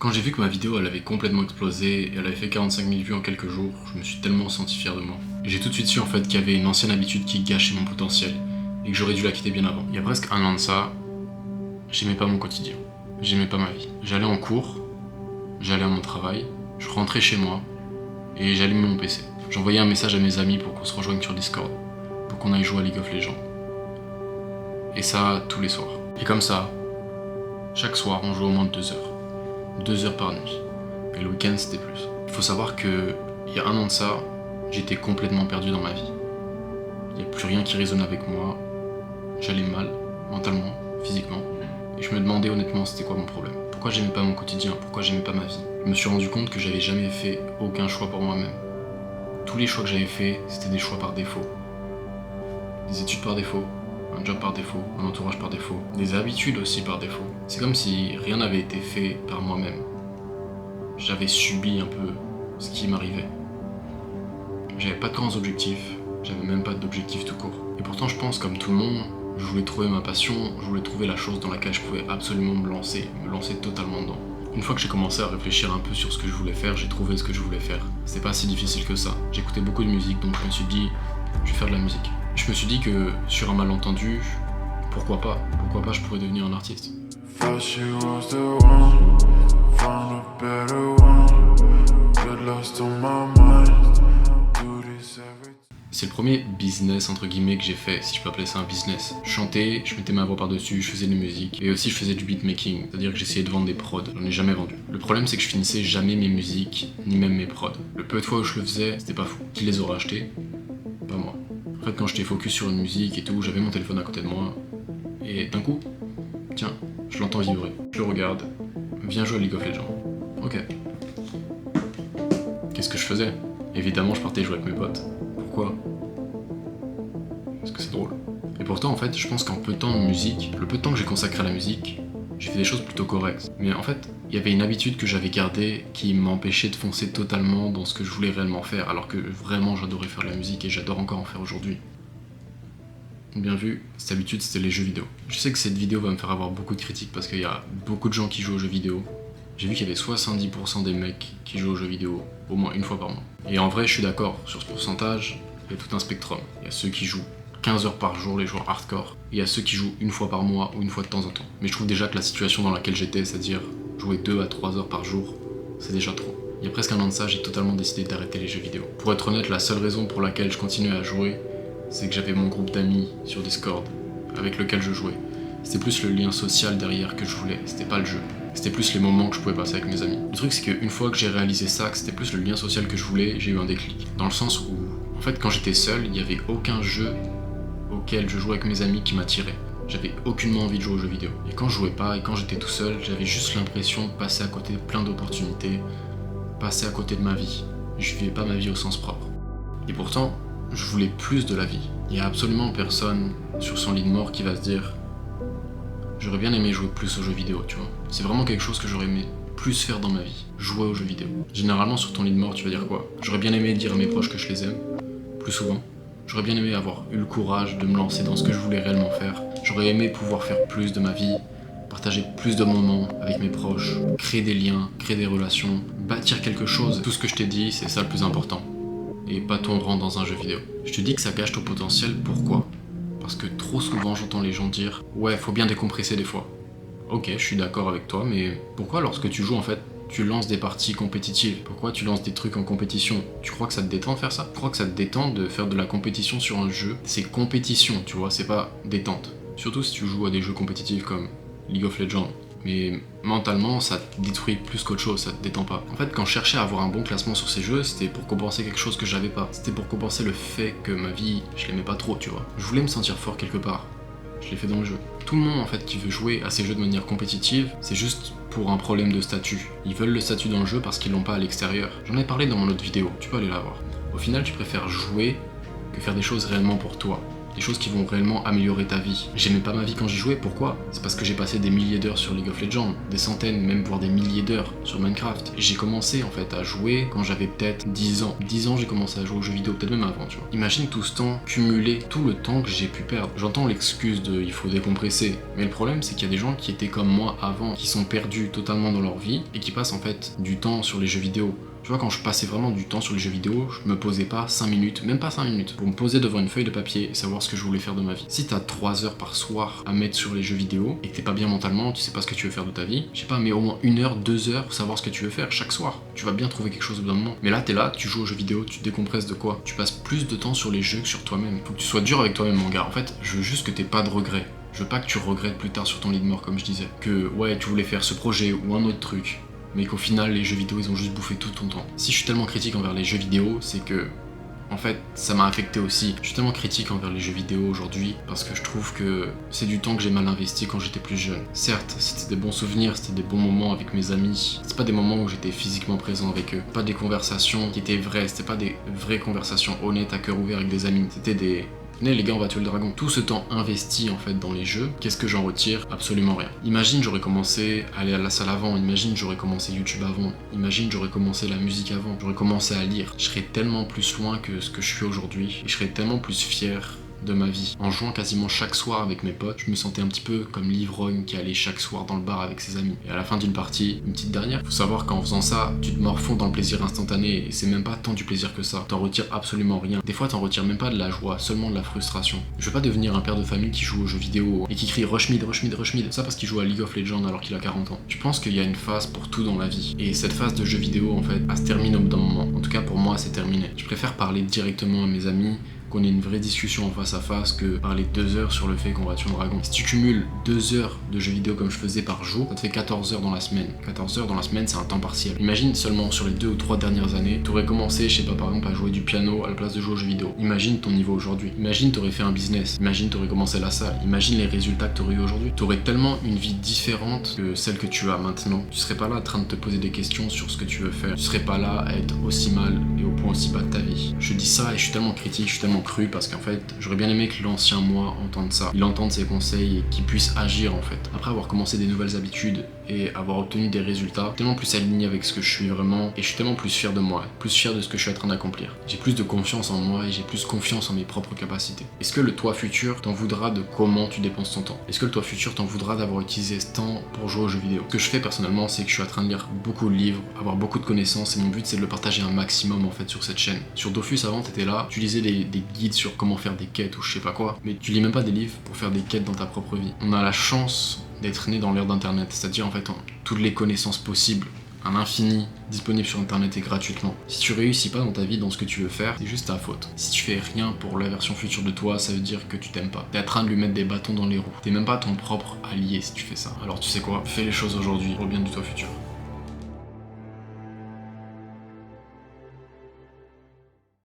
Quand j'ai vu que ma vidéo elle avait complètement explosé et elle avait fait 45 000 vues en quelques jours, je me suis tellement senti fier de moi. Et j'ai tout de suite su en fait qu'il y avait une ancienne habitude qui gâchait mon potentiel et que j'aurais dû la quitter bien avant. Il y a presque un an de ça, j'aimais pas mon quotidien, j'aimais pas ma vie. J'allais en cours, j'allais à mon travail, je rentrais chez moi et j'allumais mon PC. J'envoyais un message à mes amis pour qu'on se rejoigne sur Discord, pour qu'on aille jouer à League of Legends. Et ça tous les soirs. Et comme ça, chaque soir on jouait au moins 2 heures. 2 heures par nuit. Et le week-end c'était plus. Il faut savoir que il y a un an de ça, j'étais complètement perdu dans ma vie. Il n'y a plus rien qui résonnait avec moi. J'allais mal, mentalement, physiquement. Et je me demandais honnêtement c'était quoi mon problème. Pourquoi j'aimais pas mon quotidien, pourquoi j'aimais pas ma vie. Je me suis rendu compte que j'avais jamais fait aucun choix pour moi-même. Tous les choix que j'avais faits, c'était des choix par défaut. Des études par défaut, un job par défaut, un entourage par défaut, des habitudes aussi par défaut. C'est comme si rien n'avait été fait par moi-même. J'avais subi un peu ce qui m'arrivait. J'avais pas de grands objectifs, j'avais même pas d'objectifs tout court. Et pourtant je pense comme tout le monde, je voulais trouver ma passion, je voulais trouver la chose dans laquelle je pouvais absolument me lancer totalement dedans. Une fois que j'ai commencé à réfléchir un peu sur ce que je voulais faire, j'ai trouvé ce que je voulais faire. C'était pas si difficile que ça. J'écoutais beaucoup de musique, donc je me suis dit, je vais faire de la musique. Je me suis dit que sur un malentendu, pourquoi pas je pourrais devenir un artiste. C'est le premier business entre guillemets que j'ai fait, si je peux appeler ça un business. Je chantais, je mettais ma voix par-dessus, je faisais de la musique, et aussi je faisais du beatmaking, c'est-à-dire que j'essayais de vendre des prods, j'en ai jamais vendu. Le problème c'est que je finissais jamais mes musiques, ni même mes prods. Le peu de fois où je le faisais, c'était pas fou. Qui les aurait achetés? Pas moi. En fait quand j'étais focus sur une musique et tout, j'avais mon téléphone à côté de moi, et d'un coup, tiens, je l'entends vibrer. Je le regarde, viens jouer à League of Legends. Ok. Qu'est-ce que je faisais? Évidemment je partais jouer avec mes potes. Pourquoi? Parce que c'est drôle. Et pourtant en fait je pense qu'en peu de temps de musique, le peu de temps que j'ai consacré à la musique, j'ai fait des choses plutôt correctes. Mais en fait, il y avait une habitude que j'avais gardée qui m'empêchait de foncer totalement dans ce que je voulais réellement faire, alors que vraiment j'adorais faire de la musique et j'adore encore en faire aujourd'hui. Bien vu, cette habitude c'était les jeux vidéo. Je sais que cette vidéo va me faire avoir beaucoup de critiques parce qu'il y a beaucoup de gens qui jouent aux jeux vidéo. J'ai vu qu'il y avait 70% des mecs qui jouent aux jeux vidéo au moins une fois par mois. Et en vrai je suis d'accord, sur ce pourcentage, il y a tout un spectrum. Il y a ceux qui jouent 15 heures par jour, les joueurs hardcore. Et il y a ceux qui jouent une fois par mois ou une fois de temps en temps. Mais je trouve déjà que la situation dans laquelle j'étais, c'est-à-dire jouer 2 à 3 heures par jour, c'est déjà trop. Il y a presque un an de ça, j'ai totalement décidé d'arrêter les jeux vidéo. Pour être honnête, la seule raison pour laquelle je continuais à jouer, c'est que j'avais mon groupe d'amis sur Discord, avec lequel je jouais. C'était plus le lien social derrière que je voulais, c'était pas le jeu. C'était plus les moments que je pouvais passer avec mes amis. Le truc c'est qu'une fois que j'ai réalisé ça, que c'était plus le lien social que je voulais, j'ai eu un déclic. Dans le sens où, en fait, quand j'étais seul, il n'y avait aucun jeu auquel je jouais avec mes amis qui m'attirait. J'avais aucunement envie de jouer aux jeux vidéo. Et quand je jouais pas, et quand j'étais tout seul, j'avais juste l'impression de passer à côté de plein d'opportunités, passer à côté de ma vie. Je vivais pas ma vie au sens propre. Et pourtant, je voulais plus de la vie. Il y a absolument personne sur son lit de mort qui va se dire j'aurais bien aimé jouer plus aux jeux vidéo, tu vois. C'est vraiment quelque chose que j'aurais aimé plus faire dans ma vie, jouer aux jeux vidéo. Généralement sur ton lit de mort, tu vas dire quoi? J'aurais bien aimé dire à mes proches que je les aime, plus souvent. J'aurais bien aimé avoir eu le courage de me lancer dans ce que je voulais réellement faire. J'aurais aimé pouvoir faire plus de ma vie, partager plus de moments avec mes proches, créer des liens, créer des relations, bâtir quelque chose. Tout ce que je t'ai dit, c'est ça le plus important. Et pas ton rang dans un jeu vidéo. Je te dis que ça gâche ton potentiel, pourquoi? Parce que trop souvent j'entends les gens dire « Ouais, faut bien décompresser des fois ». Ok, je suis d'accord avec toi, mais pourquoi lorsque tu joues en fait, tu lances des parties compétitives? Pourquoi tu lances des trucs en compétition? Tu crois que ça te détend de faire ça? Tu crois que ça te détend de faire de la compétition sur un jeu? C'est compétition, tu vois, c'est pas détente. Surtout si tu joues à des jeux compétitifs comme League of Legends. Mais mentalement, ça te détruit plus qu'autre chose, ça te détend pas. En fait, quand je cherchais à avoir un bon classement sur ces jeux, c'était pour compenser quelque chose que j'avais pas. C'était pour compenser le fait que ma vie, je l'aimais pas trop, tu vois. Je voulais me sentir fort quelque part. Je l'ai fait dans le jeu. Tout le monde, en fait, qui veut jouer à ces jeux de manière compétitive, c'est juste pour un problème de statut. Ils veulent le statut dans le jeu parce qu'ils l'ont pas à l'extérieur. J'en ai parlé dans mon autre vidéo, tu peux aller la voir. Au final, tu préfères jouer que faire des choses réellement pour toi. des choses qui vont réellement améliorer ta vie. J'aimais pas ma vie quand j'y jouais, pourquoi? C'est parce que j'ai passé des milliers d'heures sur League of Legends, des centaines, même voire des milliers d'heures sur Minecraft. J'ai commencé en fait à jouer quand j'avais peut-être 10 ans. 10 ans j'ai commencé à jouer aux jeux vidéo, peut-être même avant, tu vois. Imagine tout ce temps cumulé, tout le temps que j'ai pu perdre. J'entends l'excuse de il faut décompresser, mais le problème c'est qu'il y a des gens qui étaient comme moi avant, qui sont perdus totalement dans leur vie et qui passent en fait du temps sur les jeux vidéo. Tu vois, quand je passais vraiment du temps sur les jeux vidéo, je me posais pas 5 minutes, même pas 5 minutes, pour me poser devant une feuille de papier et savoir ce que je voulais faire de ma vie. Si t'as 3 heures par soir à mettre sur les jeux vidéo et que t'es pas bien mentalement, tu sais pas ce que tu veux faire de ta vie, je sais pas, mais au moins 1 heure, 2 heures pour savoir ce que tu veux faire chaque soir. Tu vas bien trouver quelque chose au bout d'un moment. Mais là, t'es là, tu joues aux jeux vidéo, tu décompresses de quoi? Tu passes plus de temps sur les jeux que sur toi-même. Faut que tu sois dur avec toi-même, mon gars. En fait, je veux juste que t'aies pas de regrets. Je veux pas que tu regrettes plus tard sur ton lit de mort, comme je disais. Que, ouais, tu voulais faire ce projet ou un autre truc, mais qu'au final les jeux vidéo ils ont juste bouffé tout ton temps. Si je suis tellement critique envers les jeux vidéo, c'est que en fait ça m'a affecté aussi. Je suis tellement critique envers les jeux vidéo aujourd'hui parce que je trouve que c'est du temps que j'ai mal investi quand j'étais plus jeune. Certes, c'était des bons souvenirs, c'était des bons moments avec mes amis. C'est pas des moments où j'étais physiquement présent avec eux. Pas des conversations qui étaient vraies, c'était pas des vraies conversations honnêtes à cœur ouvert avec des amis. C'était des venez les gars, on va tuer le dragon. Tout ce temps investi en fait dans les jeux, qu'est-ce que j'en retire? Absolument rien. Imagine j'aurais commencé à aller à la salle avant, imagine j'aurais commencé YouTube avant, imagine j'aurais commencé la musique avant, j'aurais commencé à lire. Je serais tellement plus loin que ce que je suis aujourd'hui et je serais tellement plus fier de ma vie. En jouant quasiment chaque soir avec mes potes, je me sentais un petit peu comme l'ivrogne qui allait chaque soir dans le bar avec ses amis. Et à la fin d'une partie, une petite dernière, faut savoir qu'en faisant ça, tu te morfonds dans le plaisir instantané et c'est même pas tant du plaisir que ça. T'en retires absolument rien. Des fois, t'en retires même pas de la joie, seulement de la frustration. Je veux pas devenir un père de famille qui joue aux jeux vidéo et qui crie Rush Mid, Rush Mid, Rush Mid. Ça parce qu'il joue à League of Legends alors qu'il a 40 ans. Je pense qu'il y a une phase pour tout dans la vie. Et cette phase de jeux vidéo, en fait, elle se termine au bout d'un moment. En tout cas, pour moi, c'est terminé. Je préfère parler directement à mes amis, qu'on ait une vraie discussion en face à face que parler 2 heures sur le fait qu'on va tuer un dragon. Si tu cumules 2 heures de jeux vidéo comme je faisais par jour, ça te fait 14 heures dans la semaine. 14 heures dans la semaine, c'est un temps partiel. Imagine seulement sur les 2 ou 3 dernières années, t'aurais commencé, je sais pas, par exemple, à jouer du piano à la place de jouer aux jeux vidéo. Imagine ton niveau aujourd'hui. Imagine t'aurais fait un business. Imagine t'aurais commencé la salle. Imagine les résultats que t'aurais eu aujourd'hui. T'aurais tellement une vie différente que celle que tu as maintenant. Tu serais pas là en train de te poser des questions sur ce que tu veux faire. Tu serais pas là à être aussi mal et au point aussi bas de ta vie. Je dis ça et je suis tellement critique, je suis tellement cru parce qu'en fait, j'aurais bien aimé que l'ancien moi entende ça, il entende ses conseils et qu'il puisse agir en fait. Après avoir commencé des nouvelles habitudes et avoir obtenu des résultats tellement plus alignés avec ce que je suis vraiment et je suis tellement plus fier de moi, plus fier de ce que je suis en train d'accomplir. J'ai plus de confiance en moi et j'ai plus confiance en mes propres capacités. Est-ce que le toi futur t'en voudra de comment tu dépenses ton temps? Est-ce que le toi futur t'en voudra d'avoir utilisé ce temps pour jouer aux jeux vidéo? Ce que je fais personnellement, c'est que je suis en train de lire beaucoup de livres, avoir beaucoup de connaissances et mon but c'est de le partager un maximum en fait sur cette chaîne. Sur Dofus avant t'étais là, tu lisais des guides sur comment faire des quêtes ou je sais pas quoi, mais tu lis même pas des livres pour faire des quêtes dans ta propre vie. On a la chance d'être né dans l'ère d'internet, c'est-à-dire en fait toutes les connaissances possibles, à l'infini, disponibles sur internet et gratuitement. Si tu réussis pas dans ta vie, dans ce que tu veux faire, c'est juste ta faute. Si tu fais rien pour la version future de toi, ça veut dire que tu t'aimes pas. T'es en train de lui mettre des bâtons dans les roues. T'es même pas ton propre allié si tu fais ça. Alors tu sais quoi, fais les choses aujourd'hui pour le bien de toi futur.